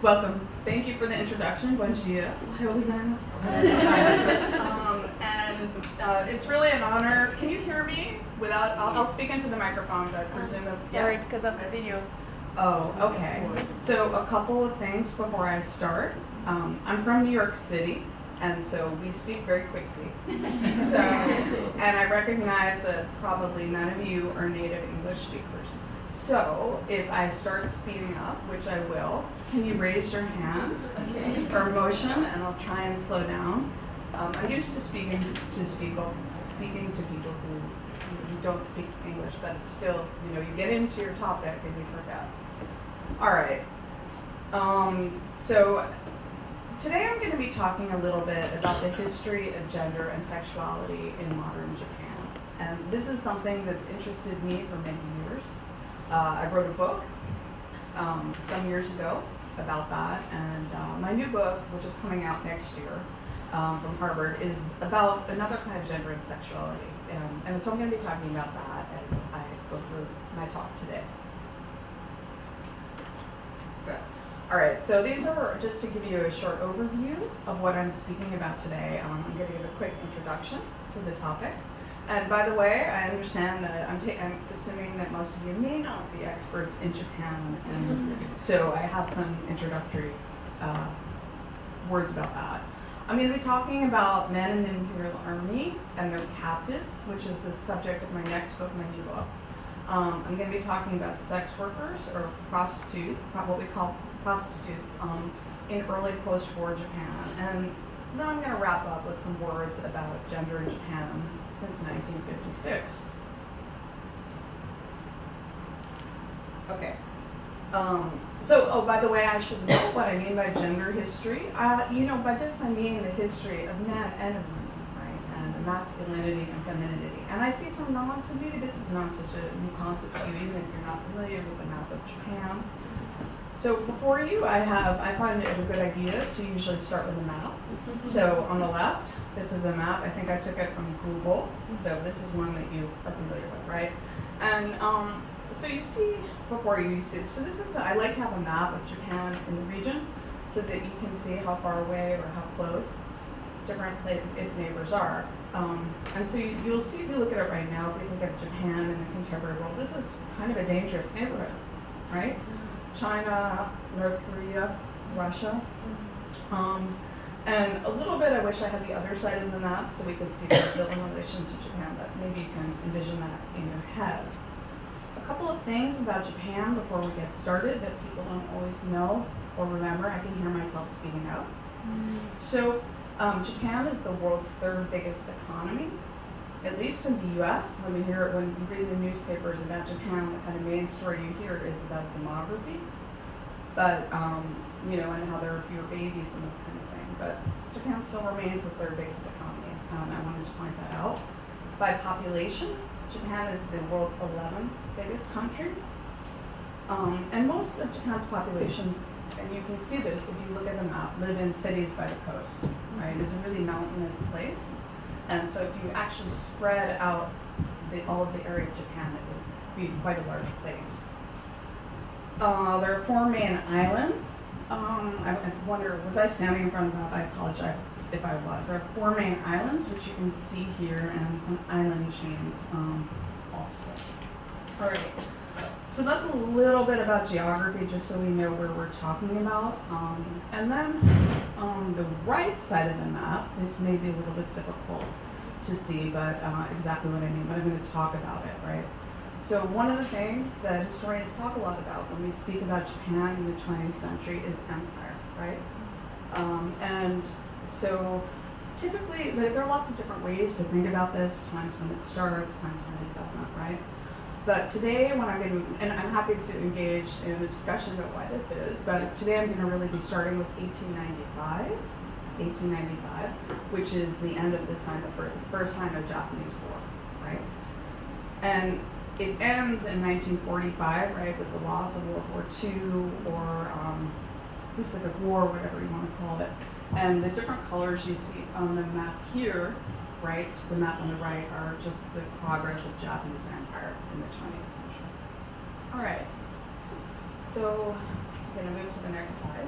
Welcome. Thank you for the introduction. Bom dia. It's really an honor. Can you hear me? I'll speak into the microphone, but presumably. Sorry, yes. because of the video. Oh, okay. So a couple of things before I start. I'm from New York City, and so we speak very quickly. And I recognize that probably none of you are native English speakers. So if I start speeding up, which I will, can you raise your hand or motion, and I'll try and slow down. I'm used to speaking to people who don't speak English, but it's still, you get into your topic and you forget. All right. So today I'm going to be talking a little bit about the history of gender and sexuality in modern Japan. And this is something that's interested me for many years. I wrote a book some years ago about that, and my new book, which is coming out next year from Harvard, is about another kind of gender and sexuality. And so I'm going to be talking about that as I go through my talk today. Good. All right, so these are just to give you a short overview of what I'm speaking about today. I'm going to give a quick introduction to the topic. And by the way, I understand that I'm assuming that most of you may not be experts in Japan, and so I have some introductory words about that. I'm going to be talking about men in the Imperial Army and their captives, which is the subject of my next book, my new book. I'm going to be talking about sex workers, or what we call prostitutes, in early post-war Japan. And then I'm going to wrap up with some words about gender in Japan since 1956. Okay. So, by the way, I should know what I mean by gender history. By this I mean the history of men and of women, right? And masculinity and femininity. And I see some nods, so maybe this is not such a new concept to you, even if you're not familiar with the map of Japan. So before you, I find it a good idea to usually start with a map. So on the left, this is a map. I think I took it from Google. So this is one that you are familiar with, right? And so you see, before you see it, so this is, I like to have a map of Japan in the region so that you can see how far away or how close its neighbors are. And so you'll see, if you look at it right now, if we think of Japan in the contemporary world, this is kind of a dangerous neighborhood, right? China, North Korea, Russia. And a little bit, I wish I had the other side of the map so we could see Brazil in relation to Japan, but maybe you can envision that in your heads. A couple of things about Japan before we get started that people don't always know or remember. I can hear myself speaking up. So Japan is the world's third biggest economy. At least in the U.S., when you read the newspapers about Japan, the kind of main story you hear is about demography, but and how there are fewer babies and this kind of thing. But Japan still remains the third biggest economy. I wanted to point that out. By population, Japan is the world's 11th biggest country, and most of Japan's populations, and you can see this if you look at the map, live in cities by the coast. Right? It's a really mountainous place. And so if you actually spread out all of the area of Japan, it would be quite a large place. There are 4 main islands. I wonder, was I standing in front of the map? I apologize if I was. There are 4 main islands, which you can see here, and some island chains also. All right. So that's a little bit about geography, just so we know where we're talking about. And then on the right side of the map, this may be a little bit difficult to see, but exactly what I mean, but I'm going to talk about it, right? So one of the things that historians talk a lot about when we speak about Japan in the 20th century is empire, right? And so typically, there are lots of different ways to think about this, times when it starts, times when it doesn't, right? But today, and I'm happy to engage in a discussion about why this is, but today I'm going to really be starting with 1895, which is the end of the first Sino-Japanese War, right? And it ends in 1945, right, with the loss of World War II or Pacific War, whatever you want to call it. And the different colors you see on the map here, right, the map on the right, are just the progress of Japanese empire in the 20th century. All right, so I'm going to move to the next slide.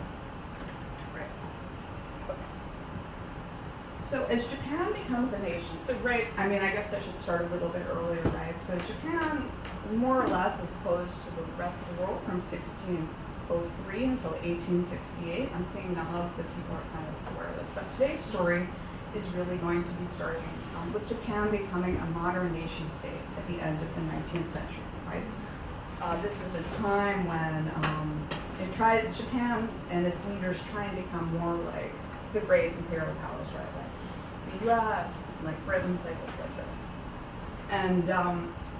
So as Japan becomes a nation, so right, I mean, I guess I should start a little bit earlier, right? So Japan, more or less, is closed to the rest of the world from 1603 until 1868. I'm saying nods, so people are kind of aware of this. But today's story is really going to be starting with Japan becoming a modern nation state at the end of the 19th century, right? This is a time when Japan and its leaders try and become more like the great imperial powers, right? Like the U.S., like Britain, places like this. And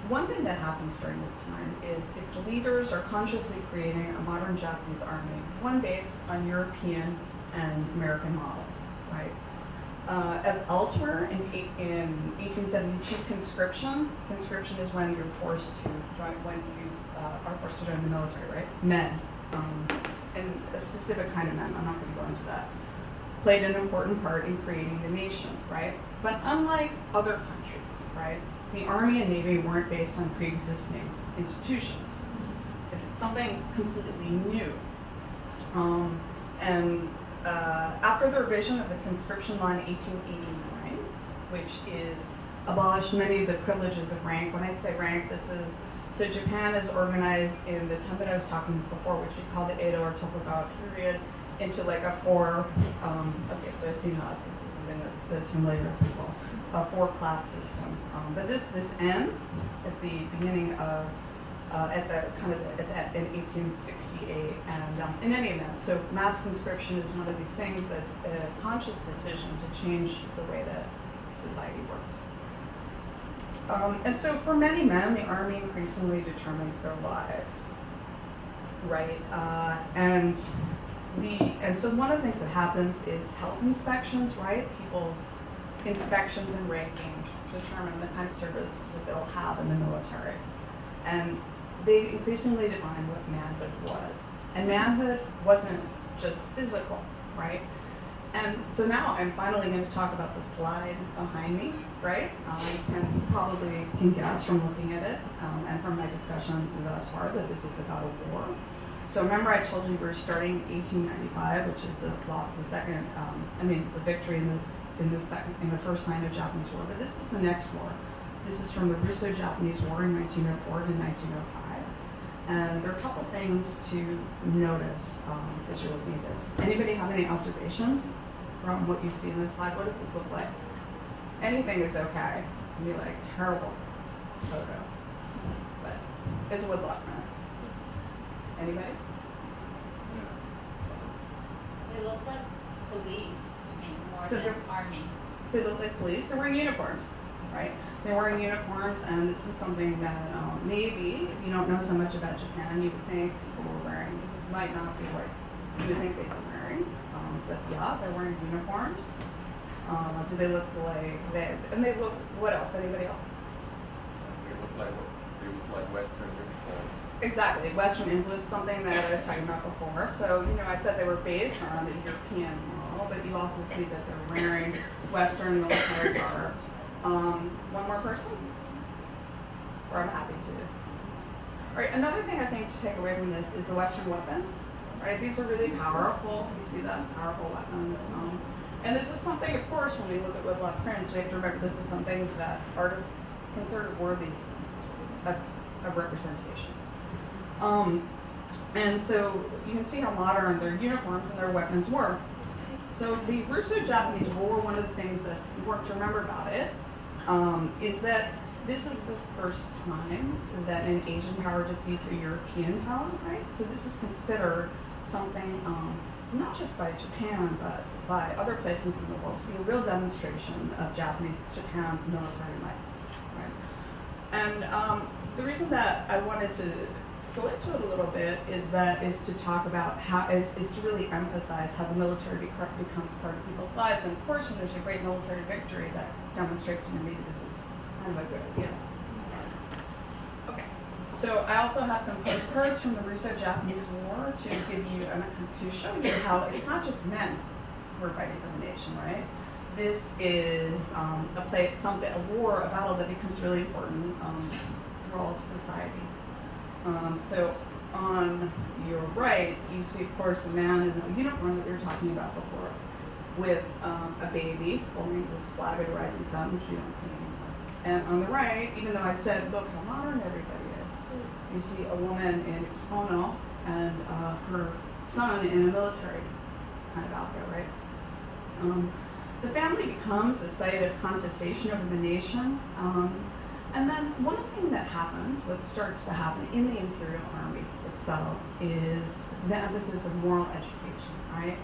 one thing that happens during this time is its leaders are consciously creating a modern Japanese army, one based on European and American models, right? As elsewhere in 1872, conscription is when you're forced to join, when you are forced to join the military, right? Men, and a specific kind of men, I'm not going to go into that, played an important part in creating the nation, right? But unlike other countries, right, the Army and Navy weren't based on pre-existing institutions. It's something completely new. After the revision of the conscription law in 1889, which abolished many of the privileges of rank. When I say rank, so Japan is organized in the time that I was talking before, which we call the Edo or Tokugawa period, into like a okay, so I see nods, this is something that's familiar to people, a four-class system. But this ends at the beginning of in 1868, and in any event, so mass conscription is one of these things that's a conscious decision to change the way that society works. And so for many men, the Army increasingly determines their lives, right? And so one of the things that happens is health inspections, right? People's inspections and rankings determine the kind of service that they'll have in the military. And they increasingly define what manhood was. And manhood wasn't just physical, right? And so now I'm finally going to talk about the slide behind me, right? You probably can guess from looking at it and from my discussion thus far that this is about a war. So remember I told you we're starting 1895, which is the loss of the second, the victory in the first Sino-Japanese War, but this is the next war. This is from the Russo-Japanese War in 1904 to 1905. And there are a couple things to notice as you're looking at this. Anybody have any observations from what you see in this slide? What does this look like? Anything is okay. It'd be like terrible photo, but it's a woodblock print. Anybody? They look like police to me more So than army. So they look like police. They're wearing uniforms, right? They're wearing uniforms, and this is something that maybe if you don't know so much about Japan, you would think people were wearing. Might not be what you would think they were wearing, but yeah, they're wearing uniforms. Do they look like they look? What else? Anybody else? They look like Western uniforms. Exactly, Western influence, something that I was talking about before. So I said they were based on the European model, but you also see that they're wearing Western military garb. One more person? Or I'm happy to. All right, another thing I think to take away from this is the Western weapons, right? These are really powerful. You see that? Powerful weapons. And this is something, of course, when we look at woodblock prints, we have to remember this is something that artists considered worthy of representation. And so you can see how modern their uniforms and their weapons were. So the Russo-Japanese War, one of the things that's important to remember about it is that this is the first time that an Asian power defeats a European power, right? So this is considered something, not just by Japan, but by other places in the world, to be a real demonstration of Japan's military might, right? And the reason that I wanted to go into it a little bit is to talk about is to really emphasize how the military becomes part of people's lives. And of course, when there's a great military victory, that demonstrates maybe this is kind of a good idea. Okay, so I also have some postcards from the Russo-Japanese War to give you to show you how it's not just men who are fighting for the nation, right? This is a battle that becomes really important through all of society. So on your right, you see, of course, a man in the uniform that we were talking about before. with a baby holding this flag of the rising sun, which we don't see anymore. And on the right, even though I said, look how modern everybody is, you see a woman in kimono and her son in a military kind of outfit, right? The family becomes a site of contestation over the nation. And then one thing that happens, what starts to happen in the Imperial Army itself, is the emphasis of moral education, right?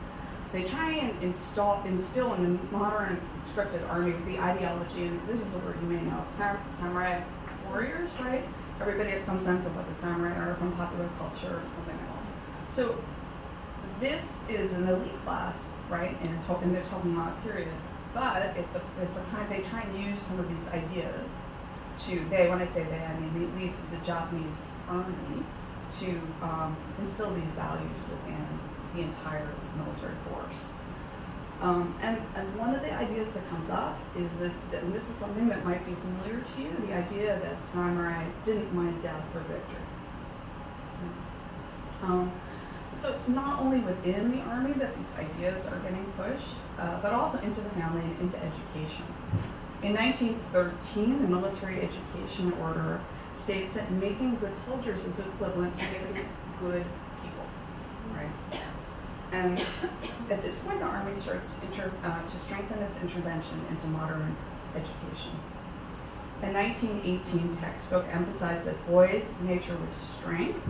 They try and instill in the modern conscripted army the ideology, and this is a word you may know, samurai warriors, right? Everybody has some sense of what the samurai are from popular culture or something else. So this is an elite class, right, in the Tokugawa period, but it's a kind of, they try and use some of these ideas when I say they, I mean the elites of the Japanese army, to instill these values within the entire military force. And one of the ideas that comes up is this, and this is something that might be familiar to you, the idea that samurai didn't mind death for victory. So it's not only within the army that these ideas are getting pushed, but also into the family and into education. In 1913, the military education order states that making good soldiers is equivalent to making good people, right? And at this point, the Army starts to strengthen its intervention into modern education. A 1918 textbook emphasized that boys' nature was strength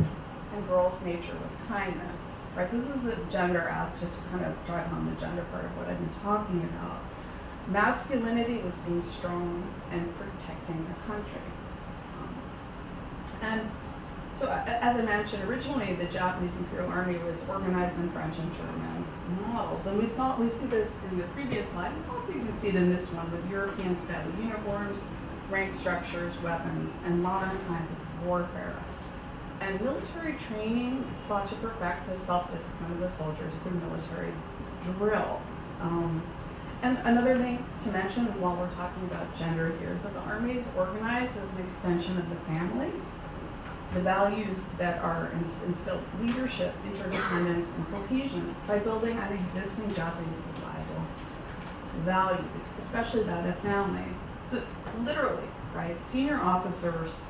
and girls' nature was kindness, right? So this is the gender aspect to kind of drive home the gender part of what I've been talking about. Masculinity was being strong and protecting the country. And so, as I mentioned, originally the Japanese Imperial Army was organized in French and German models, and we see this in the previous slide, and also you can see it in this one with European-style uniforms, rank structures, weapons, and modern kinds of warfare. And military training sought to perfect the self-discipline of the soldiers through military drill. And another thing to mention while we're talking about gender here is that the Army is organized as an extension of the family. The values that are instilled leadership, interdependence, and cohesion by building on existing Japanese societal values, especially that of family. So literally, right, senior officers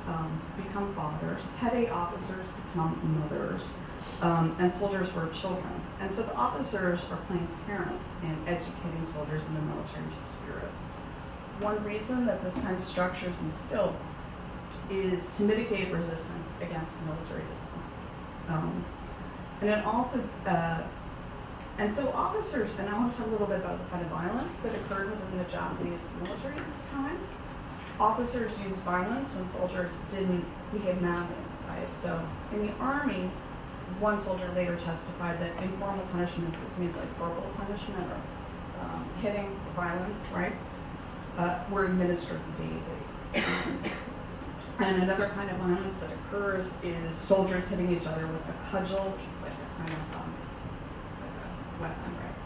become fathers, petty officers become mothers, and soldiers were children. And so the officers are playing parents in educating soldiers in the military spirit. One reason that this kind of structure is instilled is to mitigate resistance against military discipline. And it also, and so officers, and I want to talk a little bit about the kind of violence that occurred within the Japanese military at this time. Officers used violence when soldiers didn't behave manly, right? So in the Army, one soldier later testified that informal punishments, this means like verbal punishment or hitting, violence, right, were administered daily. And another kind of violence that occurs is soldiers hitting each other with a cudgel, which is like a kind of, it's like a weapon, right?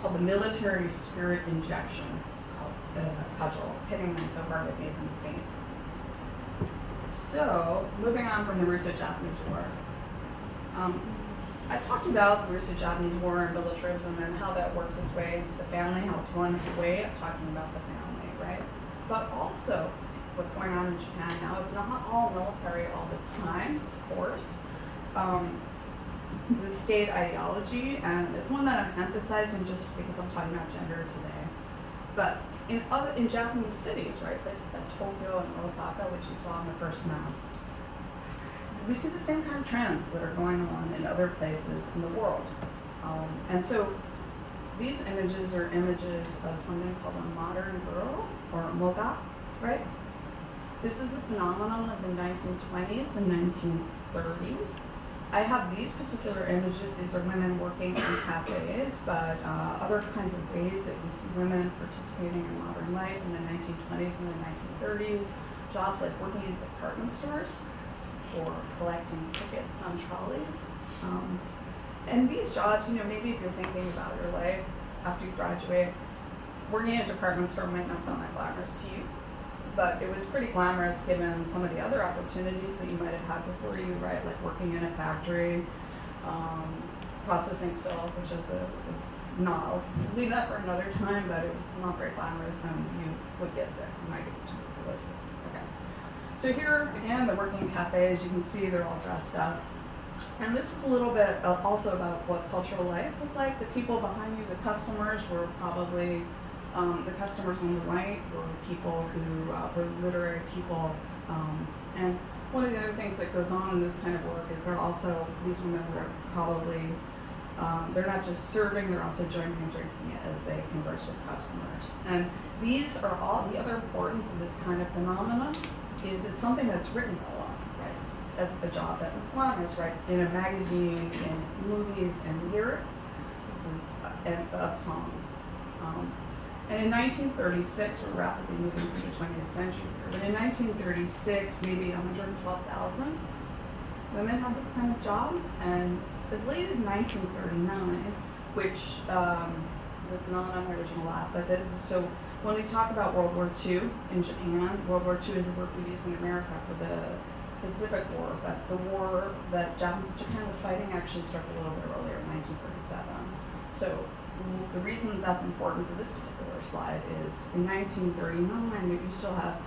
Called the military spirit injection, called the cudgel, hitting them so hard it made them faint. So, moving on from the Russo-Japanese War. I talked about the Russo-Japanese War and militarism and how that works its way into the family, how it's one way of talking about the family, right? But also, what's going on in Japan now is not all military all the time, of course. It's a state ideology, and it's one that I'm emphasizing just because I'm talking about gender today. But in Japanese cities, right, places like Tokyo and Osaka, which you saw on the first map, we see the same kind of trends that are going on in other places in the world. And so these images are images of something called a modern girl, or moga, right? This is a phenomenon of the 1920s and 1930s. I have these particular images. These are women working in cafes, but other kinds of ways that we see women participating in modern life in the 1920s and the 1930s. Jobs like working in department stores or collecting tickets on trolleys. And these jobs, maybe if you're thinking about your life after you graduate, working in a department store might not sound that glamorous to you. But it was pretty glamorous given some of the other opportunities that you might have had before you, right? Like working in a factory, processing silk, which is not, I'll leave that for another time, but it was not very glamorous and you would get sick. You might get tuberculosis. Okay. So here, again, the working cafes, you can see they're all dressed up. And this is a little bit also about what cultural life was like. The people behind you, the customers, were probably, the customers on the right were people who were literary people. And one of the other things that goes on in this kind of work is these women were probably, they're not just serving, they're also joining and drinking it as they converse with customers. And these are all, the other importance of this kind of phenomenon is it's something that's written a lot, right? As a job that was glamorous, right? In a magazine, in movies, and lyrics. This is of songs. And in 1936, we're rapidly moving through the 20th century here, but in 1936, maybe 112,000 women had this kind of job, and as late as 1939, which was not on my original lap, but so when we talk about World War II in Japan, World War II is a word we use in America for the Pacific War, but the war that Japan was fighting actually starts a little bit earlier, 1937. So the reason that's important for this particular slide is in 1939, you still have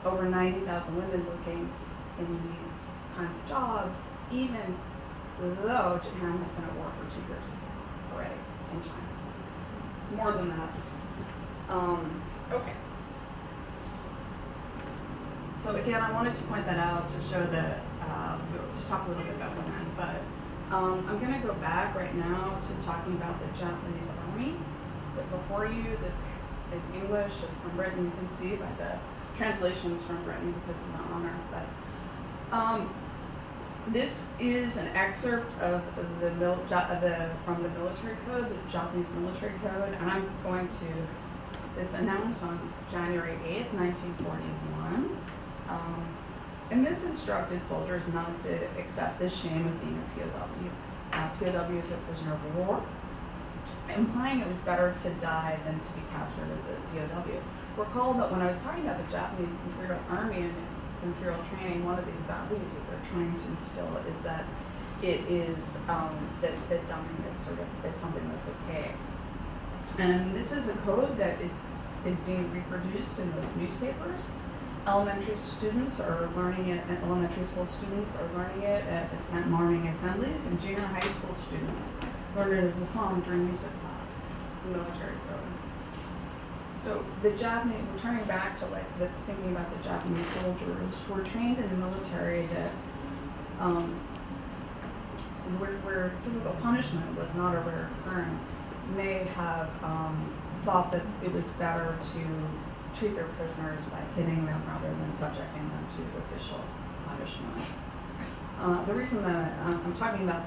over 90,000 women working in these kinds of jobs, even though Japan has been at war for 2 years already in China. More than that. Okay. So again, I wanted to point that out to show that, to talk a little bit about women, but I'm going to go back right now to talking about the Japanese army. But before you, this is in English, it's from Britain. You can see by the translations from Britain because of the honor. But this is an excerpt of from the military code, the Japanese military code, and I'm going to. It's announced on January 8th, 1941. And this instructed soldiers not to accept the shame of being a POW. POW is a prisoner of war, implying it was better to die than to be captured as a POW. Recall that when I was talking about the Japanese Imperial Army and imperial training, one of these values that they're trying to instill is that it is, that dying is sort of is something that's okay. And this is a code that is being reproduced in most newspapers. Elementary students are learning it, and elementary school students are learning it at morning assemblies, and junior high school students learn it as a song during music class, the military code. So the Japanese, we're turning back to thinking about the Japanese soldiers who were trained in a military that, where physical punishment was not a rare occurrence, may have thought that it was better to treat their prisoners by hitting them rather than subjecting them to official punishment. The reason that I'm talking about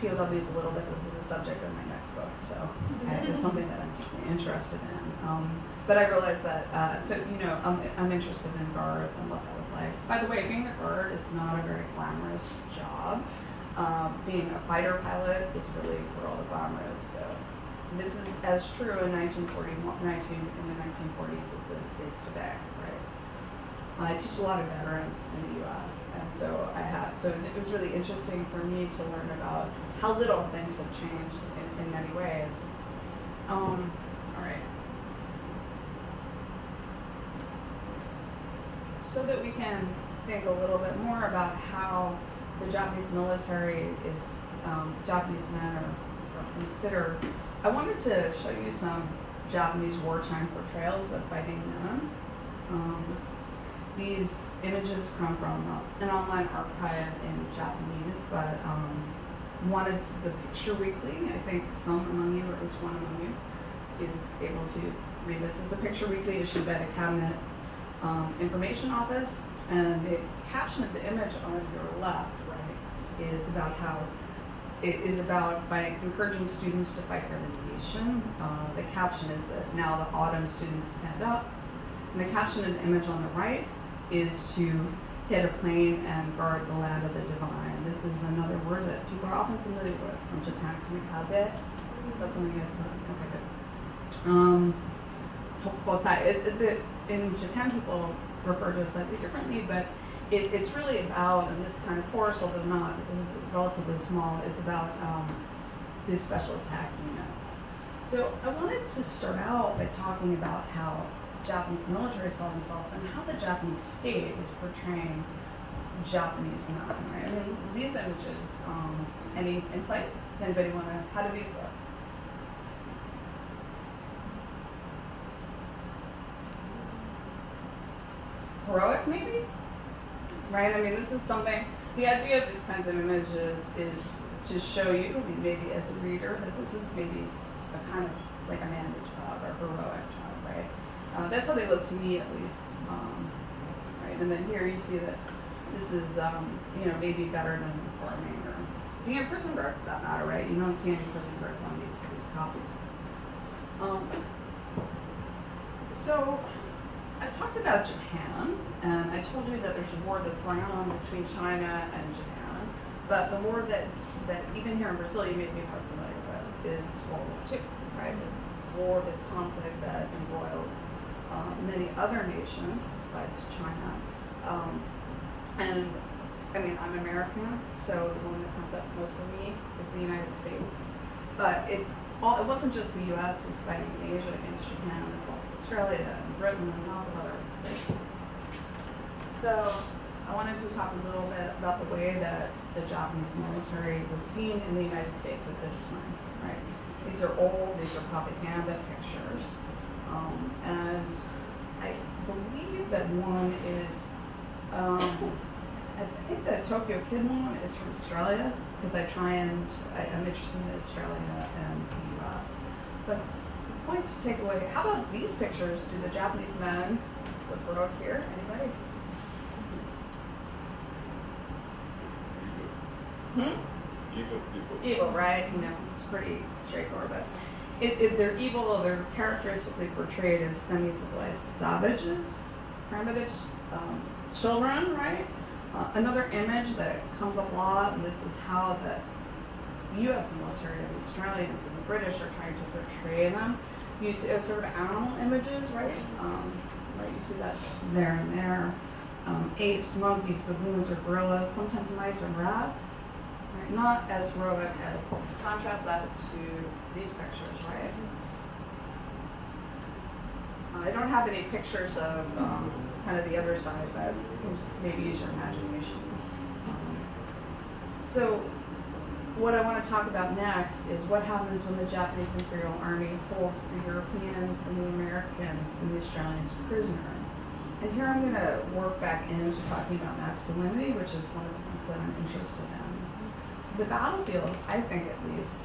POWs a little bit, this is a subject in my next book, so it's something that I'm deeply interested in. But I realized that, I'm interested in guards and what that was like. By the way, being a guard is not a very glamorous job. Being a fighter pilot is really where all the glamour is. So this is as true in in the 1940s as it is today, right? I teach a lot of veterans in the U.S., and so it was really interesting for me to learn about how little things have changed in many ways. All right. So that we can think a little bit more about how the Japanese military is, Japanese men are considered. I wanted to show you some Japanese wartime portrayals of fighting men. These images come from an online archive in Japanese, but one is the Picture Weekly. I think some among you, or at least one among you, is able to read this. It's a Picture Weekly issued by the Cabinet Information Office, and the caption of the image on your left, right, is about how it is about by encouraging students to fight for the nation. The caption is that now the autumn students stand up. And the caption of the image on the right is to hit a plane and guard the land of the divine. This is another word that people are often familiar with from Japan, kamikaze. Is that something you guys heard? Okay, good. Tokotai. In Japan, people refer to it slightly differently, but it's really about, and this kind of force, although not, it was relatively small, is about these special attack units. So I wanted to start out by talking about how Japanese military saw themselves and how the Japanese state was portraying Japanese men, right? I mean, these images, any insight? Does anybody want to, how do these look? Heroic, maybe? Right? I mean, this is something, the idea of these kinds of images is to show you, I mean, maybe as a reader, that this is maybe a kind of like a manly job or heroic job, right? That's how they look to me, at least. Right? And then here you see that this is, you know, maybe better than farming or being a prison guard, for that matter, right? You don't see any prison guards on these copies. So I talked about Japan, and I told you that there's a war that's going on between China and Japan, but the war that even here in Brazil you may be more familiar with is World War II, right? This war, this conflict that embroils many other nations besides China. And I mean, I'm American, so the one that comes up most for me is the United States. But it wasn't just the US who's fighting in Asia against Japan, it's also Australia and Britain and lots of other places. So I wanted to talk a little bit about the way that the Japanese military was seen in the United States at this time, right? These are old, these are propaganda pictures. And I believe that one is, I think the Tokyo Kid one is from Australia, because I'm interested in Australia and the US. But points to take away, how about these pictures? Do the Japanese men look heroic here? Anybody? Evil people. Evil, right? You know, it's pretty straightforward, but they're evil, they're characteristically portrayed as semi-civilized savages, primitive children, right? Another image that comes up a lot, and this is how the U.S. military, the Australians and the British are trying to portray them. You see sort of animal images, right? Right, you see that there and there. Apes, monkeys, baboons, or gorillas, sometimes mice or rats. Right? Not as heroic as, contrast that to these pictures, right? I don't have any pictures of kind of the other side, but you can just maybe use your imaginations. So what I want to talk about next is what happens when the Japanese Imperial Army holds the Europeans and the Americans and the Australians prisoner. And here I'm going to work back into talking about masculinity, which is one of the things that I'm interested in. So the battlefield, I think at least,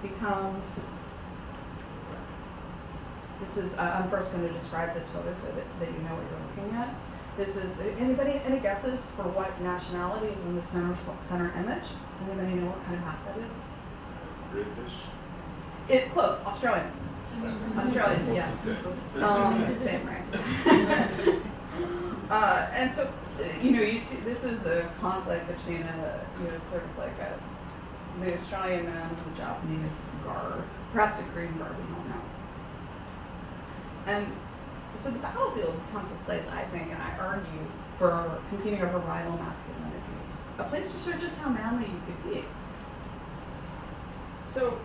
becomes, this is, I'm first going to describe this photo so that you know what you're looking at. This is, any guesses for what nationality is in the center image? Does anybody know what kind of hat that is? British. Close, Australian. Australian, yeah. Same, right? And so, you see, this is a conflict between sort of like the Australian man and the Japanese guard, perhaps a Korean guard, we don't know. And so the battlefield becomes this place, I think, and I argue, for competing over rival masculinities. A place to show just how manly you could be. So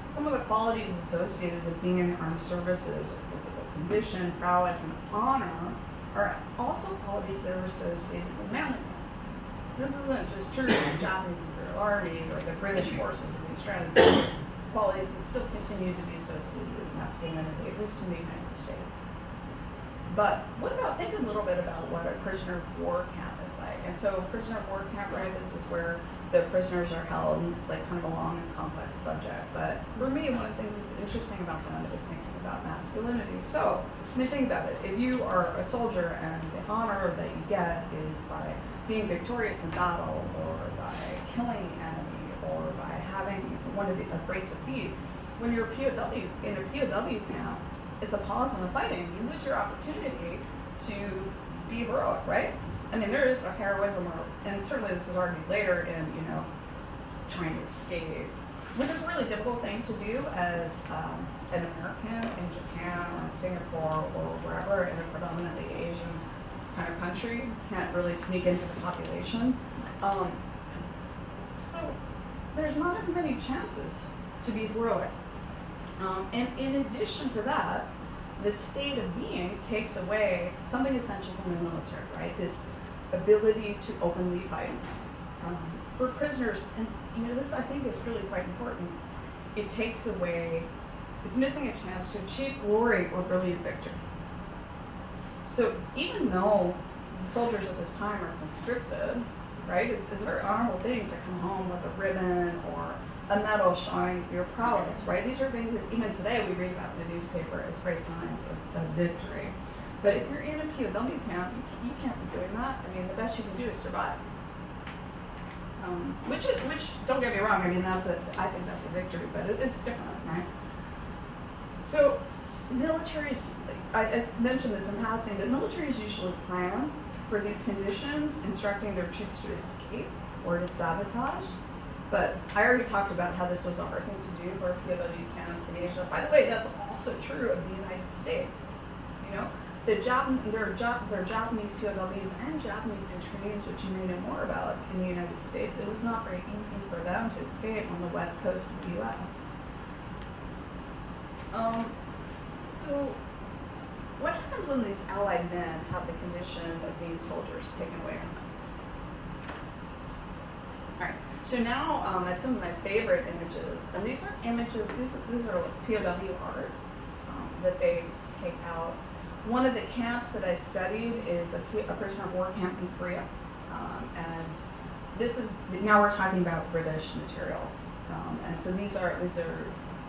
some of the qualities associated with being in the armed services, or physical condition, prowess, and honor, are also qualities that are associated with manliness. This isn't just true of the Japanese Imperial Army or the British forces of the Australians. Qualities that still continue to be associated with masculinity, at least in the United States. But what about, think a little bit about what a prisoner of war camp is like. And so a prisoner of war camp, right, this is where the prisoners are held, and it's like kind of a long and complex subject. But for me, one of the things that's interesting about them is thinking about masculinity. So, I mean, think about it. If you are a soldier and the honor that you get is by being victorious in battle, or by killing the enemy, or by having a great defeat, when you're a POW, in a POW camp, it's a pause in the fighting. You lose your opportunity to be heroic, right? I mean, there is a heroism, and certainly this is argued later in, trying to escape, which is a really difficult thing to do as an American in Japan or in Singapore or wherever in a predominantly Asian kind of country. You can't really sneak into the population. So there's not as many chances to be heroic. And in addition to that, the state of being takes away something essential from the military, right? This ability to openly fight. For prisoners, and this I think is really quite important, it takes away, it's missing a chance to achieve glory or brilliant victory. So even though the soldiers at this time are conscripted, right, it's a very honorable thing to come home with a ribbon or a medal showing your prowess, right? These are things that even today we read about in the newspaper as great signs of victory. But if you're in a POW camp, you can't be doing that. I mean, the best you can do is survive. Which don't get me wrong, I mean, I think that's a victory, but it's different, right? So militaries, I mentioned this in passing, but militaries usually plan for these conditions, instructing their troops to escape or to sabotage. But I already talked about how this was a hard thing to do for a POW camp in Asia. By the way, that's also true of the United States. There are Japanese POWs and Japanese internees, which you may know more about in the United States. It was not very easy for them to escape on the west coast of the U.S. So what happens when these Allied men have the condition of being soldiers taken away from them? All right. So now I have some of my favorite images, and these are images. These are like POW art that they take out. One of the camps that I studied is a prisoner of war camp in Korea, and this is now we're talking about British materials, and so these are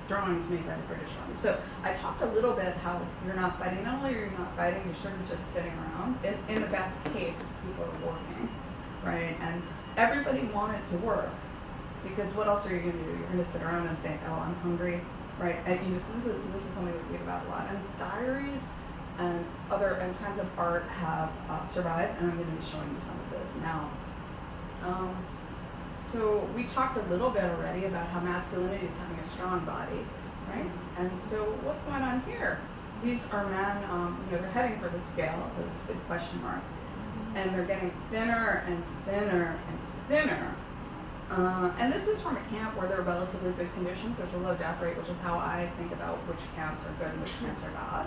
drawings made by the British Army. So I talked a little bit how you're not fighting. Not only are you not fighting, you're sort of just sitting around. In the best case, people are working, right? And everybody wanted to work, because what else are you going to do? You're going to sit around and think, oh, I'm hungry, right? And this is something we read about a lot. And diaries and kinds of art have survived, and I'm going to be showing you some of this now. So we talked a little bit already about how masculinity is having a strong body, right? And so what's going on here? These are men, they're heading for the scale, this big question mark, and they're getting thinner and thinner and thinner. And this is from a camp where there are relatively good conditions. There's a low death rate, which is how I think about which camps are good and which camps are bad.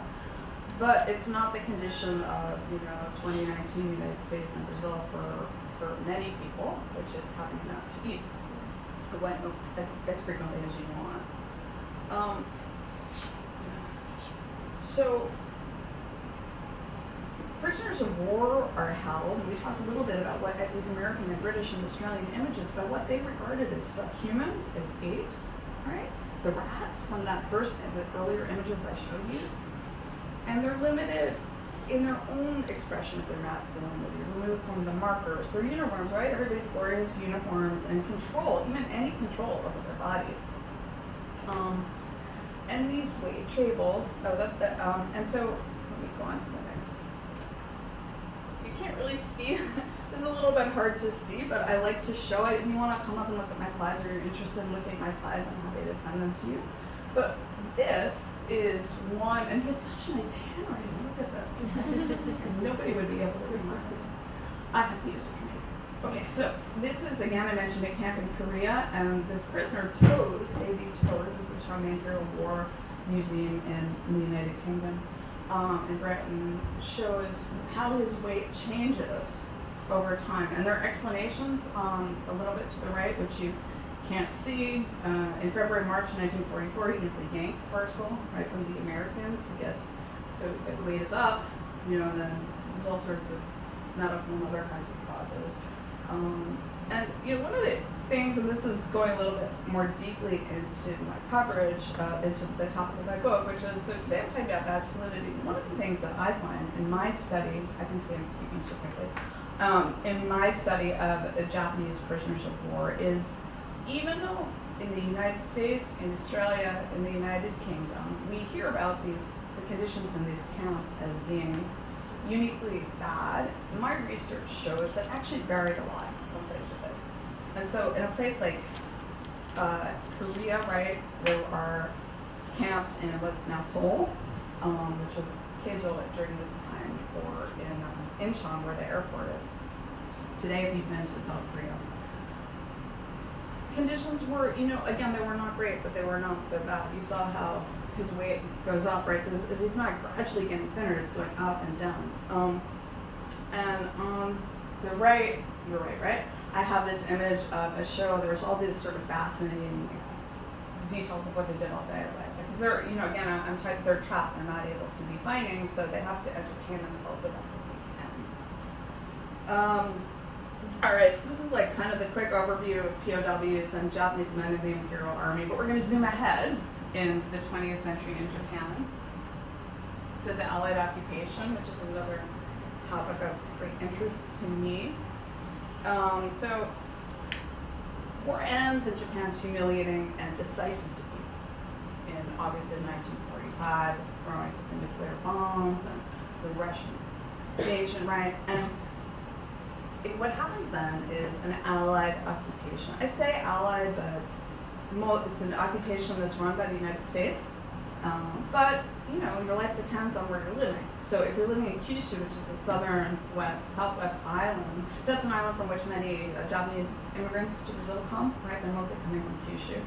But it's not the condition of 2019 United States and Brazil for many people, which is having enough to eat as frequently as you want. So prisoners of war are held, and we talked a little bit about what these American and British and Australian images, but what they regarded as subhumans, as apes, right? The rats from the earlier images I showed you. And they're limited in their own expression of their masculinity, removed from the markers. Their uniforms, right? Everybody's glorious uniforms and control, even any control over their bodies. And these weight tables, and so let me go on to the next one. You can't really see, this is a little bit hard to see, but I like to show it. If you want to come up and look at my slides, or you're interested in looking at my slides, I'm happy to send them to you. But this is one, and he has such nice handwriting. Look at this. Nobody would be able to read my handwriting. I have to use the computer. Okay, so this is, again, I mentioned a camp in Korea, and this prisoner Toes, A.B. Toes, this is from the Imperial War Museum in the United Kingdom, in Britain, shows how his weight changes over time. And there are explanations a little bit to the right, which you can't see. In February, March 1944, he gets a yank parcel, right, from the Americans. So if weight is up, and then there's all sorts of medical and other kinds of causes. And one of the things, and this is going a little bit more deeply into my coverage, into the topic of my book, which is, so today I'm talking about masculinity. One of the things that I find in my study, I can see I'm speaking too quickly, in my study of Japanese prisoners of war is, even though in the United States, in Australia, in the United Kingdom, we hear about the conditions in these camps as being uniquely bad, my research shows that actually varied a lot from place to place. And so in a place like Korea, right, there are camps in what's now Seoul, which was Keijo during this time, or in Incheon, where the airport is. Today, if you've been to South Korea, conditions were, again, they were not great, but they were not so bad. You saw how his weight goes up, right? So as he's not gradually getting thinner, it's going up and down. And on the right, you're right? I have this image of a show. There's all these sort of fascinating details of what they did all day, because they're, again, they're trapped. They're not able to be fighting, so they have to entertain themselves the best that they can. All right, so this is like kind of the quick overview of POWs and Japanese men in the Imperial Army, but we're going to zoom ahead in the 20th century in Japan to the Allied occupation, which is another topic of great interest to me. So war ends in Japan's humiliating and decisive defeat in August of 1945, throwing of the nuclear bombs and the Russian invasion, right? And what happens then is an Allied occupation. I say Allied, but it's an occupation that's run by the United States. But your life depends on where you're living. So if you're living in Kyushu, which is a southwest island, that's an island from which many Japanese immigrants to Brazil come, right? They're mostly coming from Kyushu.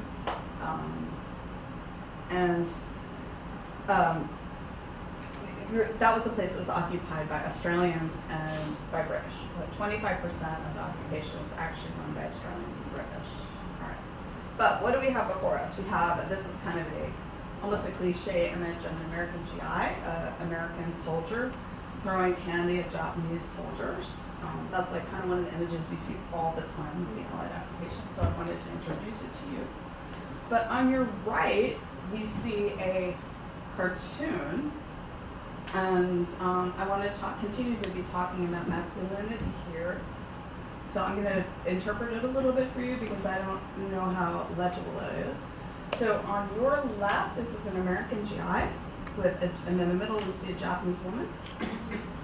That was a place that was occupied by Australians and by British. Like 25% of the occupation was actually run by Australians and British. All right. But what do we have before us? We have, this is kind of almost a cliche image of an American GI, American soldier throwing candy at Japanese soldiers. That's like kind of one of the images you see all the time in the Allied occupation. So I wanted to introduce it to you. But on your right, we see a cartoon. And I want to continue to be talking about masculinity here. So I'm going to interpret it a little bit for you because I don't know how legible it is. So on your left, this is an American GI, and in the middle we see a Japanese woman.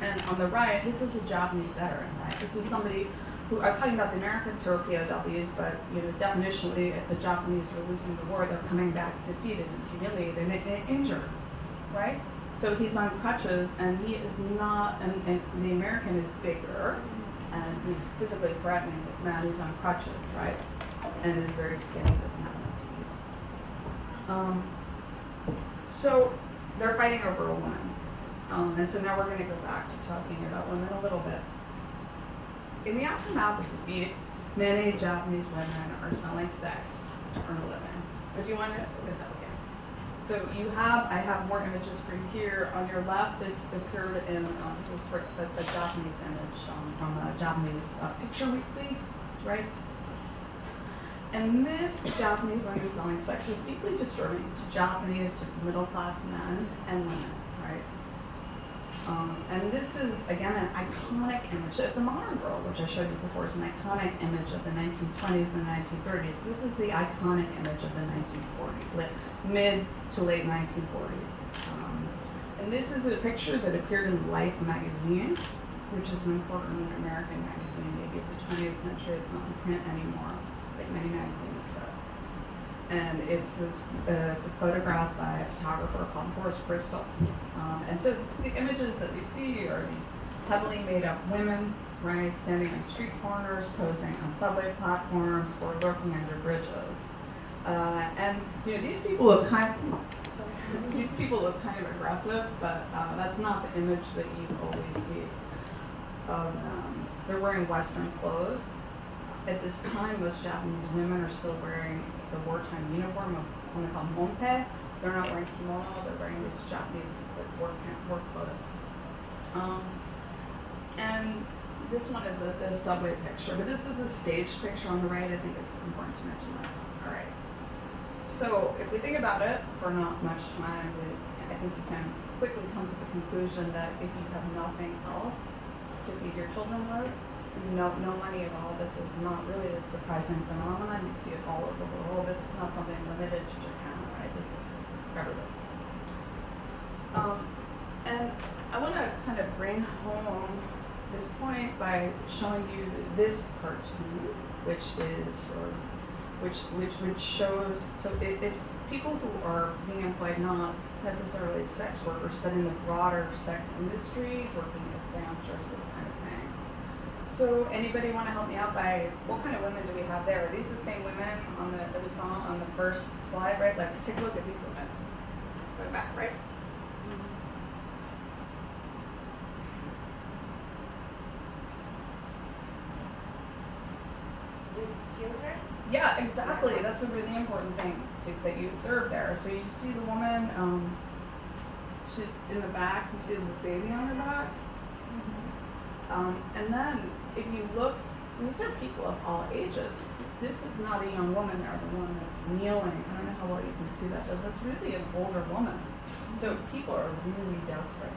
And on the right, this is a Japanese veteran, right? This is somebody who, I was talking about the Americans who are POWs, but definitionally, if the Japanese are losing the war, they're coming back defeated and humiliated and injured, right? So he's on crutches, and he is not, and the American is bigger, and he's physically threatening this man who's on crutches, right? And is very skinny, doesn't have enough to eat. So they're fighting over a woman. And so now we're going to go back to talking about women a little bit. In the aftermath of defeat, many Japanese women are selling sex to earn a living. But do you want to, is that okay? So I have more images for you here. On your left, this appeared in, this is for the Japanese image from a Japanese Picture Weekly, right? And this Japanese women selling sex was deeply disturbing to Japanese middle-class men and women, right? And this is, again, an iconic image. So the modern girl, which I showed you before, is an iconic image of the 1920s and the 1930s. This is the iconic image of the 1940s, mid to late 1940s. And this is a picture that appeared in Life magazine, which is an important American magazine, maybe of the 20th century. It's not in print anymore, like many magazines, but. And it's a photograph by a photographer called Horace Bristol. And so the images that we see are these heavily made up women, right, standing on street corners, posing on subway platforms, or lurking under bridges. And these people look kind of aggressive, but that's not the image that you always see of them. They're wearing Western clothes. At this time, most Japanese women are still wearing the wartime uniform of something called monpe. They're not wearing kimono, they're wearing these Japanese work clothes. And this one is a subway picture, but this is a staged picture on the right. I think it's important to mention that. All right. So if we think about it for not much time, I think you can quickly come to the conclusion that if you have nothing else to feed your children with, no money at all, this is not really a surprising phenomenon. You see it all over the world. This is not something limited to Japan, right? This is everywhere. And I want to kind of bring home this point by showing you this cartoon, which shows, so it's people who are being employed not necessarily as sex workers, but in the broader sex industry, working as dancers, this kind of thing. So anybody want to help me out by what kind of women do we have there? Are these the same women that we saw on the first slide, right? Like, take a look at these women. Going back, right? With children? Yeah, exactly. That's a really important thing that you observe there. So you see the woman, she's in the back, you see the baby on her back. And then if you look, these are people of all ages. This is not a young woman there, the one that's kneeling. I don't know how well you can see that, but that's really an older woman. So people are really desperate.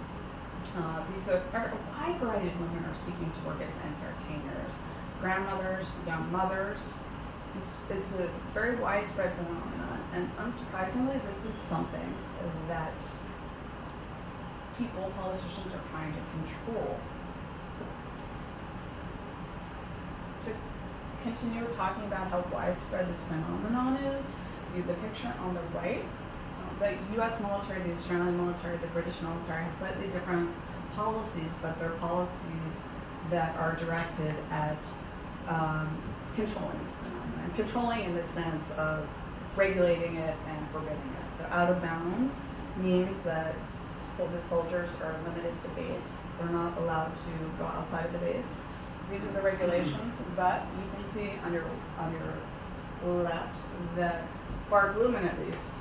These are a wide variety of women are seeking to work as entertainers, grandmothers, young mothers. It's a very widespread phenomenon, and unsurprisingly, this is something that politicians are trying to control. To continue talking about how widespread this phenomenon is, the picture on the right, the U.S. military, the Australian military, the British military have slightly different policies, but they're policies that are directed at controlling this phenomenon. Controlling in the sense of regulating it and forbidding it. So out of bounds means that the soldiers are limited to base. They're not allowed to go outside of the base. These are the regulations, but you can see on your left that Bart Blumen at least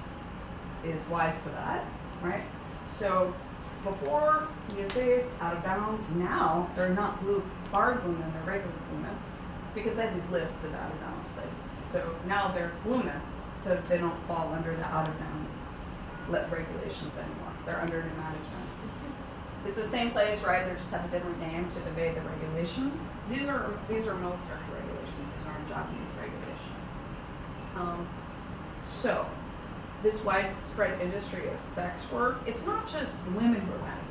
is wise to that, right? So before you have base, out of bounds, now they're not Bart Blumen, they're regular Blumen, because they have these lists of out of bounds places. So now they're Blumen, so they don't fall under the out of bounds regulations anymore. They're under new management. It's the same place, right? They just have a different name to evade the regulations. These are military regulations. These aren't Japanese regulations. So this widespread industry of sex work, it's not just the women who are benefiting.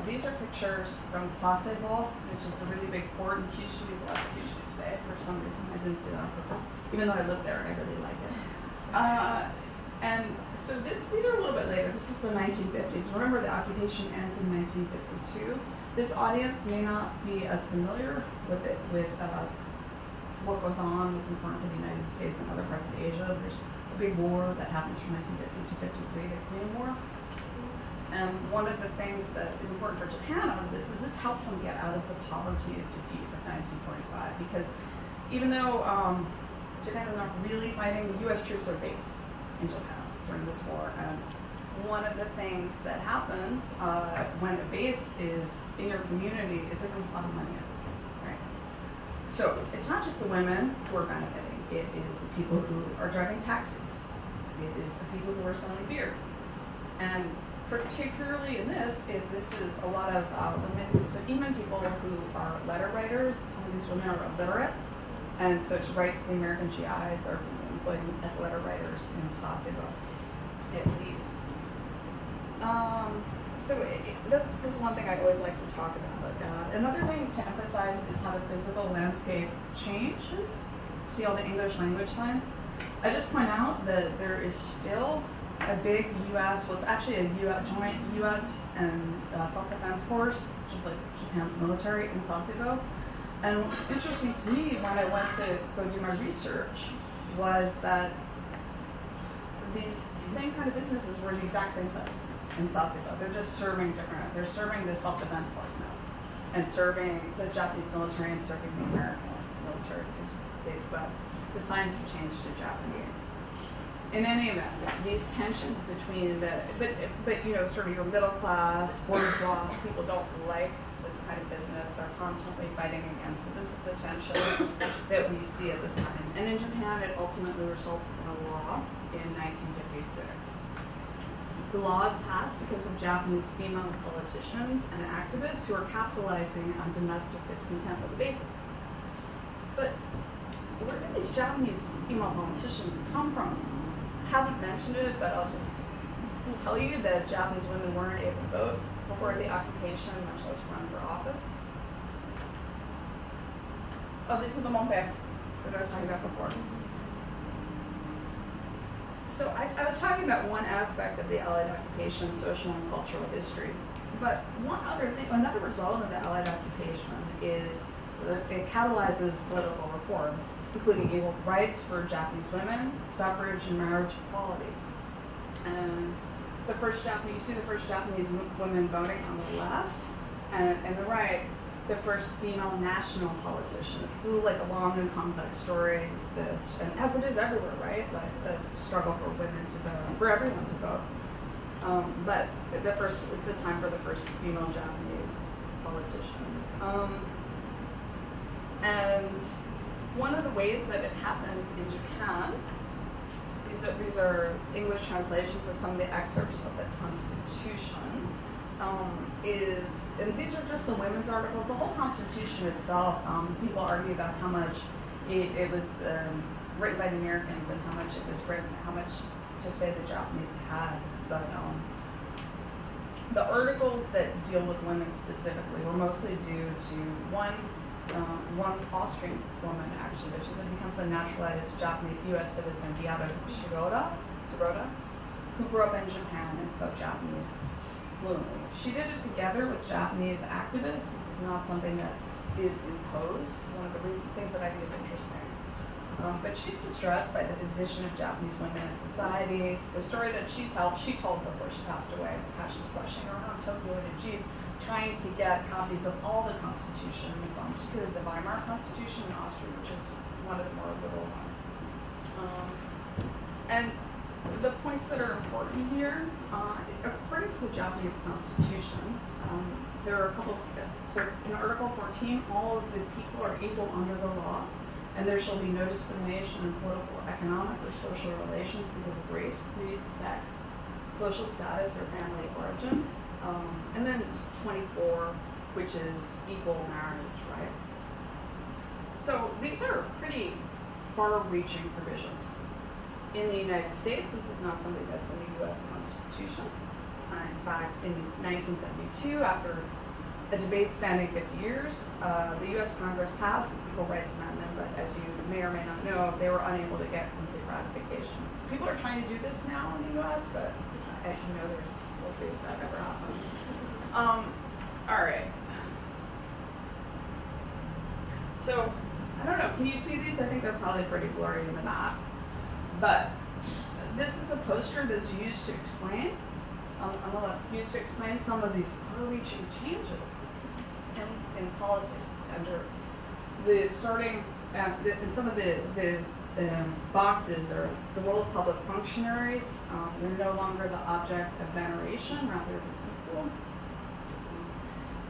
These are pictures from Sasebo, which is a really big port in Kyushu. We love Kyushu today for some reason. I didn't do that on purpose, even though I live there and I really like it. And so these are a little bit later. This is the 1950s. Remember, the occupation ends in 1952. This audience may not be as familiar with what goes on, what's important for the United States and other parts of Asia. There's a big war that happens from 1950 to 53, the Korean War. And one of the things that is important for Japan out of this is this helps them get out of the poverty of defeat of 1945. Because even though Japan is not really fighting, the U.S. troops are based in Japan during this war. And one of the things that happens when a base is in your community is it brings a lot of money in, right? So it's not just the women who are benefiting, it is the people who are driving taxis. It is the people who are selling beer. And particularly in this is a lot of women, so even people who are letter writers. Some of these women are illiterate, and so to write to the American GIs, they're employed as letter writers in Sasebo, at least. So that's one thing I always like to talk about. Another thing to emphasize is how the physical landscape changes. See all the English language signs? I just point out that there is still a big U.S., well, it's actually a joint U.S. and self-defense force, just like Japan's military in Sasebo. And what's interesting to me when I went to go do my research was that these same kind of businesses were in the exact same place in Sasebo. They're just serving they're serving the self-defense force now, and serving the Japanese military and serving the American military. The signs have changed to Japanese. In any event, these tensions between but you know, sort of your middle class, bourgeois people don't like this kind of business. They're constantly fighting against it. This is the tension that we see at this time. And in Japan, it ultimately results in a law in 1956. The law is passed because of Japanese female politicians and activists who are capitalizing on domestic discontent with the basis. But where did these Japanese female politicians come from? I haven't mentioned it, but I'll just tell you that Japanese women weren't able to vote before the occupation, much less run for office. Oh, these are the monpe that I was talking about before. So I was talking about one aspect of the Allied occupation, social and cultural history. But one other thing, another result of the Allied occupation is that it catalyzes political reform, including equal rights for Japanese women, suffrage, and marriage equality. And the first Japanese, you see the first Japanese women voting on the left, and the right, the first female national politician. This is like a long and complex story, this, and as it is everywhere, right? Like the struggle for women to vote, for everyone to vote. But it's a time for the first female Japanese politicians. And one of the ways that it happens in Japan, these are English translations of some of the excerpts of the Constitution, and these are just the women's articles. The whole Constitution itself, people argue about how much it was written by the Americans and how much it was written, how much to say the Japanese had. But the articles that deal with women specifically were mostly due to one Austrian woman, actually, but she becomes a naturalized Japanese U.S. citizen, Beata Sirota, who grew up in Japan and spoke Japanese fluently. She did it together with Japanese activists. This is not something that is imposed. It's one of the things that I think is interesting. But she's distressed by the position of Japanese women in society. The story that she told before she passed away was how she's rushing around Tokyo in a jeep, trying to get copies of all the constitutions, particularly the Weimar Constitution in Austria, which is one of the more liberal ones. And the points that are important here, according to the Japanese Constitution, there are a couple. So in Article 14, all of the people are equal under the law, and there shall be no discrimination in political, economic, or social relations because of race, creed, sex, social status, or family origin. And then 24, which is equal marriage, right? So these are pretty far-reaching provisions. In the United States, this is not something that's in the U.S. Constitution. In fact, in 1972, after a debate spanning 50 years, the U.S. Congress passed the Equal Rights Amendment, but as you may or may not know, they were unable to get complete ratification. People are trying to do this now in the U.S., but we'll see if that ever happens. All right. So, I don't know, can you see these? I think they're probably pretty blurry in the map. But this is a poster that's used to explain, on the left, used to explain some of these far-reaching changes in politics under the starting, in some of the boxes are the role of public functionaries. They're no longer the object of veneration, rather than equal.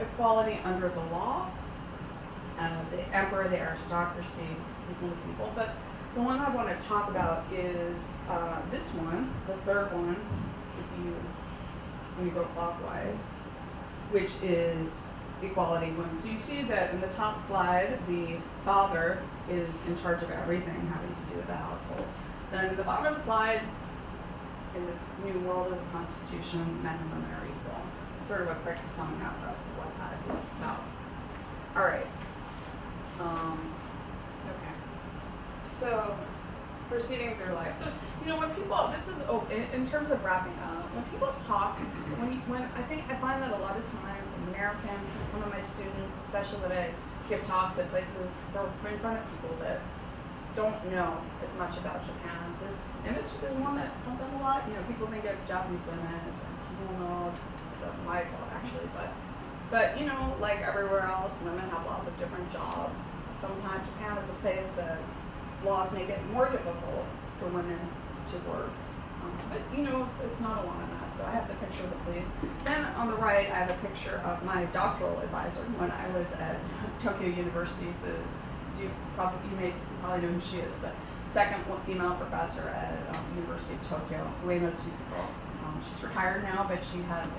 Equality under the law, the emperor, the aristocracy, people to people. But the one I want to talk about is this one, the third one, when you go clockwise, which is equality of women. So you see that in the top slide, the father is in charge of everything having to do with the household. Then at the bottom of the slide, in this new world of the Constitution, men and women are equal. Sort of a quick summing up of what that is about. All right. Okay. So, proceeding through life. So, when people, in terms of wrapping up, when people talk, I find that a lot of times Americans, some of my students, especially when I give talks at places in front of people that don't know as much about Japan, this image is one that comes up a lot. People think of Japanese women as kimono. This is my fault, actually, but like everywhere else, women have lots of different jobs. Sometimes Japan is a place that laws make it more difficult for women to work. But it's not alone in that. So I have the picture of the police. Then on the right, I have a picture of my doctoral advisor when I was at Tokyo University. You may probably know who she is, but second female professor at University of Tokyo, Ueno Chizuko. She's retired now, but she has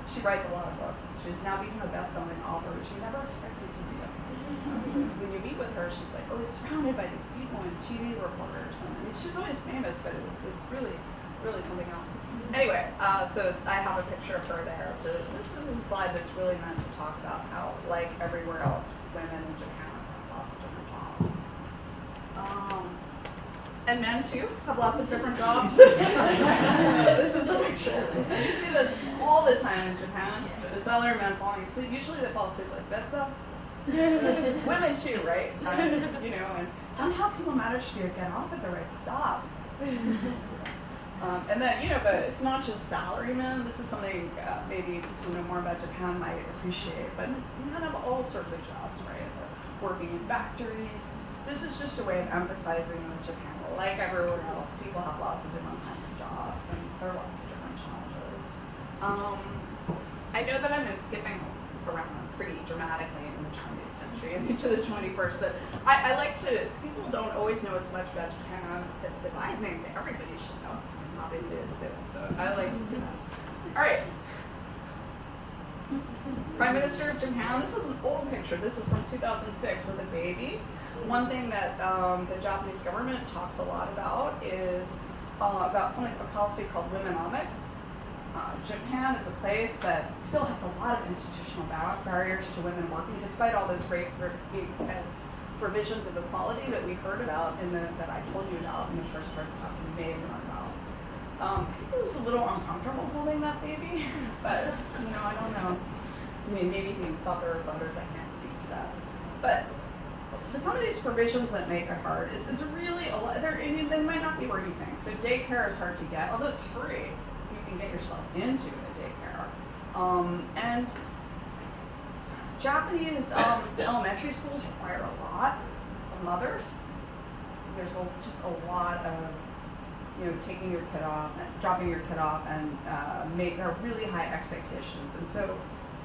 she writes a lot of books. She's now become a best-selling author, which you never expected to be. So when you meet with her, she's like always surrounded by these people and TV reporters. And she was always famous, but it's really, really something else. Anyway, so I have a picture of her there. This is a slide that's really meant to talk about how, like everywhere else, women in Japan have lots of different jobs. And men too have lots of different jobs. This is a picture. So you see this all the time in Japan. The salarymen men falling asleep. Usually they fall asleep like this though. Women too, right? You know, and somehow people manage to get off at the right stop. And then, you know, but it's not just salarymen. This is something maybe people who know more about Japan might appreciate, but men have all sorts of jobs, right? They're working in factories. This is just a way of emphasizing that Japan, like everywhere else, people have lots of different kinds of jobs, and there are lots of different challenges. I know that I've been skipping around pretty dramatically in the 20th century and into the 21st, but I like to, people don't always know as much about Japan as I think everybody should know. Obviously it's it, so I like to do that. All right. Prime Minister of Japan, this is an old picture. This is from 2006 with a baby. One thing that the Japanese government talks a lot about is about something, a policy called womenomics. Japan is a place that still has a lot of institutional barriers to women working, despite all those great provisions of equality that we heard about and that I told you about in the first part of the talk, you may have learned about. I think it was a little uncomfortable holding that baby, but you know, I don't know. I mean, maybe he thought there were photos. I can't speak to that. But some of these provisions that make it hard is really a lot. They might not be where you think. So daycare is hard to get, although it's free. You can get yourself into a daycare. And Japanese elementary schools require a lot of mothers. There's just a lot of, you know, taking your kid off, dropping your kid off, and there are really high expectations. And so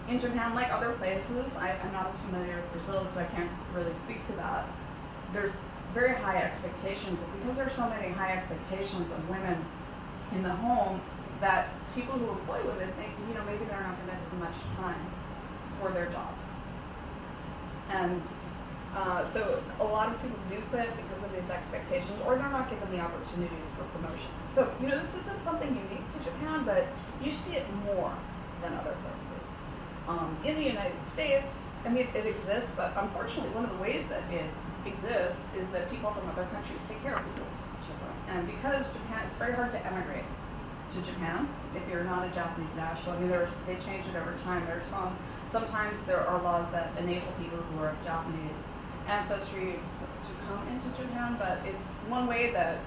in Japan, like other places, I'm not as familiar with Brazil, so I can't really speak to that. There's very high expectations, and because there's so many high expectations of women in the home, that people who employ women think, you know, maybe they're not going to have as much time for their jobs. And so a lot of people do quit because of these expectations, or they're not given the opportunities for promotion. So, you know, this isn't something unique to Japan, but you see it more than other places. In the United States, I mean, it exists, but unfortunately, one of the ways that it exists is that people from other countries take care of people's children. And because Japan, it's very hard to emigrate to Japan if you're not a Japanese national. I mean, they change it over time. Sometimes there are laws that enable people who are of Japanese ancestry to come into Japan, but it's one way that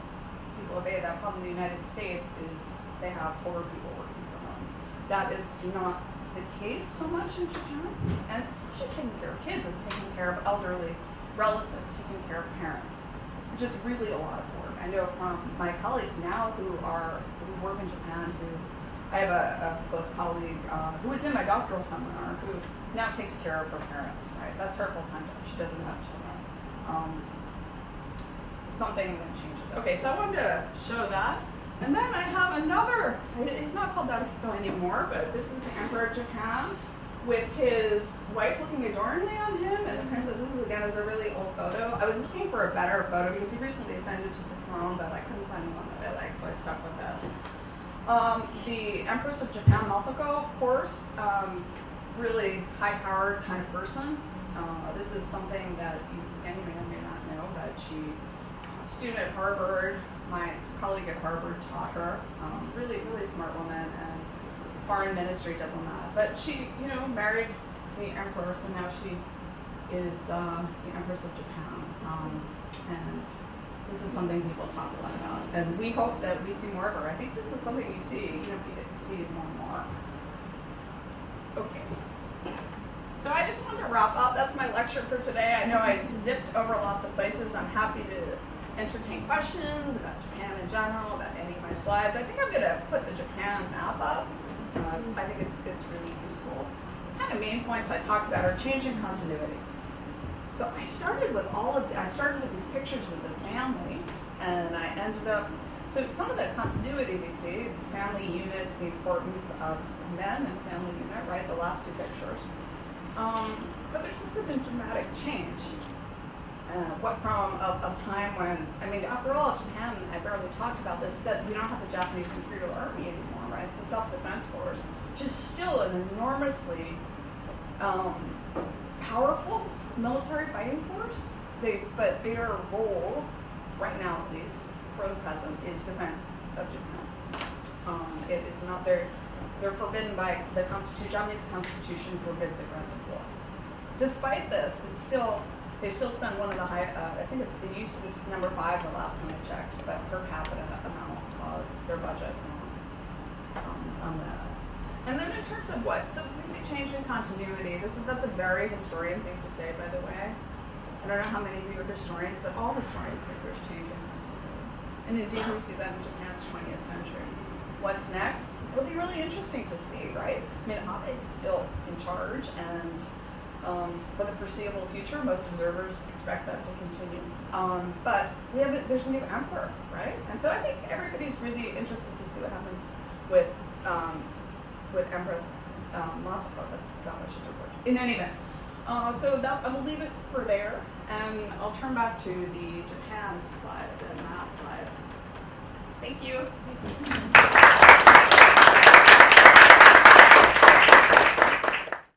people obey that problem in the United States is they have poor people working for them. That is not the case so much in Japan, and it's not just taking care of kids, it's taking care of elderly relatives, taking care of parents, which is really a lot of work. I know from my colleagues now who work in Japan, I have a close colleague who was in my doctoral seminar who now takes care of her parents, right? That's her full-time job. She doesn't have children. It's something that changes. Okay, so I wanted to show that. And then I have another, he's not called Naruhito anymore, but this is the Emperor of Japan with his wife looking adorningly on him, and the princess. This is, again, is a really old photo. I was looking for a better photo because he recently ascended to the throne, but I couldn't find one that I liked, so I stuck with this. The Empress of Japan, Masako, of course, really high-powered kind of person. This is something that you may or may not know, but she, a student at Harvard, my colleague at Harvard taught her. Really, really smart woman and foreign ministry diplomat. But she, you know, married the emperor, so now she is the Empress of Japan. And this is something people talk a lot about, and we hope that we see more of her. I think this is something you see, you see more and more. Okay. So I just wanted to wrap up. That's my lecture for today. I know I zipped over lots of places. I'm happy to entertain questions about Japan in general, about any of my slides. I think I'm going to put the Japan map up. I think it's really useful. The kind of main points I talked about are changing continuity. So I started with these pictures of the family, and I ended up, so some of the continuity we see, these family units, the importance of men and family unit, right, the last two pictures. But there's also been dramatic change. What from a time when, I mean, after all, Japan, I barely talked about this, we don't have the Japanese Imperial Army anymore, right? It's a self-defense force, which is still an enormously powerful military fighting force. But their role, right now at least, for the present is defense of Japan. It is not they're forbidden by the Constitution. Japanese Constitution forbids aggressive war. Despite this, they still spend one of the high. I think it used to be number 5 the last time I checked, but per capita amount of their budget on that. And then in terms of so we see change in continuity. That's a very historian thing to say, by the way. I don't know how many of you are historians, but all historians think there's change in continuity. And indeed, we see that in Japan's 20th century. What's next? It'll be really interesting to see, right? I mean, Abe's still in charge, and for the foreseeable future, most observers expect that to continue. But there's a new emperor, right? And so I think everybody's really interested to see what happens with Empress Masako. That's not what she's referred to. In any event, so I will leave it for there, and I'll turn back to the Japan slide, the map slide. Thank you.